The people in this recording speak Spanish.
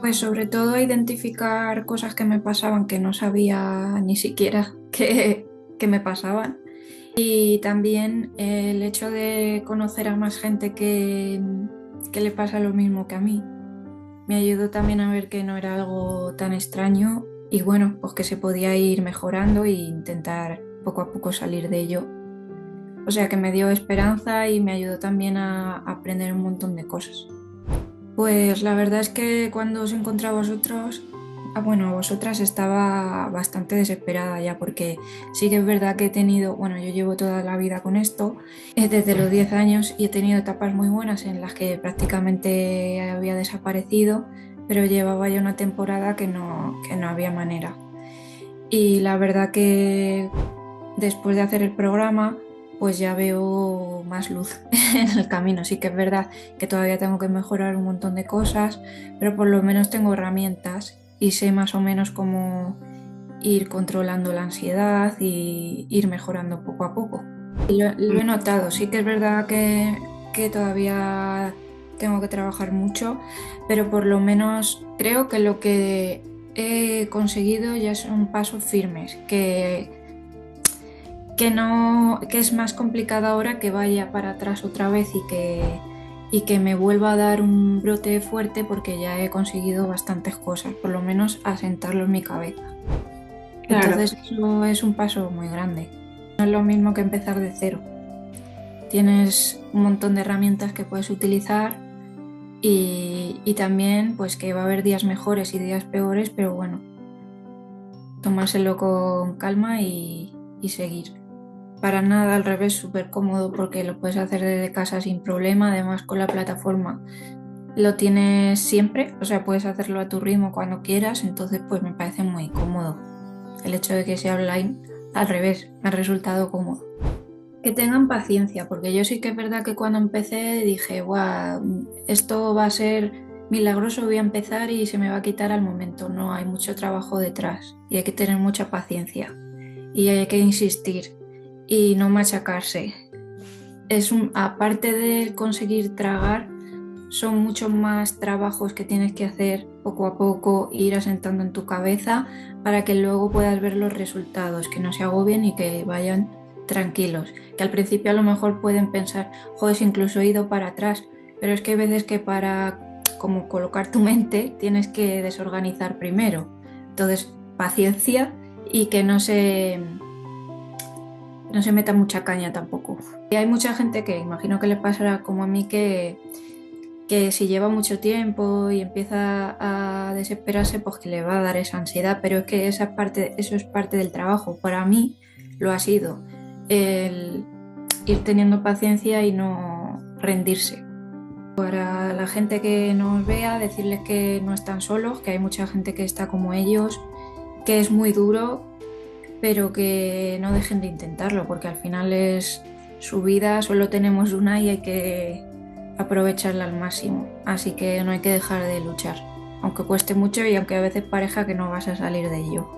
Pues sobre todo identificar cosas que me pasaban que no sabía ni siquiera que me pasaban. Y también el hecho de conocer a más gente que le pasa lo mismo que a mí. Me ayudó también a ver que no era algo tan extraño y bueno, pues que se podía ir mejorando e intentar poco a poco salir de ello. O sea que me dio esperanza y me ayudó también a aprender un montón de cosas. Pues la verdad es que cuando os encontré a vosotros, bueno, a vosotras estaba bastante desesperada ya porque sí que es verdad que he tenido, bueno, yo llevo toda la vida con esto, desde los 10 años y he tenido etapas muy buenas en las que prácticamente había desaparecido, pero llevaba ya una temporada que no había manera. Y la verdad que después de hacer el programa, pues ya veo más luz en el camino. Sí que es verdad que todavía tengo que mejorar un montón de cosas, pero por lo menos tengo herramientas y sé más o menos cómo ir controlando la ansiedad y ir mejorando poco a poco. Y lo he notado, sí que es verdad que todavía tengo que trabajar mucho, pero por lo menos creo que lo que he conseguido ya son pasos firmes, que no, que es más complicado ahora que vaya para atrás otra vez y que me vuelva a dar un brote fuerte porque ya he conseguido bastantes cosas, por lo menos asentarlo en mi cabeza. Claro, Entonces eso es un paso muy grande. No es lo mismo que empezar de cero. Tienes un montón de herramientas que puedes utilizar y también pues que va a haber días mejores y días peores, pero bueno, tomárselo con calma y seguir. Para nada, al revés, súper cómodo porque lo puedes hacer desde casa sin problema. Además, con la plataforma lo tienes siempre, o sea, puedes hacerlo a tu ritmo cuando quieras. Entonces, pues me parece muy cómodo. El hecho de que sea online, al revés, me ha resultado cómodo. Que tengan paciencia, porque yo sí que es verdad que cuando empecé dije, guau, esto va a ser milagroso, voy a empezar y se me va a quitar al momento. No, hay mucho trabajo detrás y hay que tener mucha paciencia y hay que insistir y no machacarse. Aparte de conseguir tragar, son muchos más trabajos que tienes que hacer poco a poco, ir asentando en tu cabeza para que luego puedas ver los resultados, que no se agobien y que vayan tranquilos. Que al principio a lo mejor pueden pensar, joder, si incluso he ido para atrás, pero es que hay veces que para como colocar tu mente tienes que desorganizar primero. Entonces, paciencia y que no se meta mucha caña tampoco. Y hay mucha gente que imagino que le pasará como a mí que si lleva mucho tiempo y empieza a desesperarse, pues que le va a dar esa ansiedad, pero es que eso es parte del trabajo. Para mí lo ha sido el ir teniendo paciencia y no rendirse. Para la gente que nos vea, decirles que no están solos, que hay mucha gente que está como ellos, que es muy duro, pero que no dejen de intentarlo, porque al final es su vida, solo tenemos una y hay que aprovecharla al máximo. Así que no hay que dejar de luchar, aunque cueste mucho y aunque a veces parezca que no vas a salir de ello.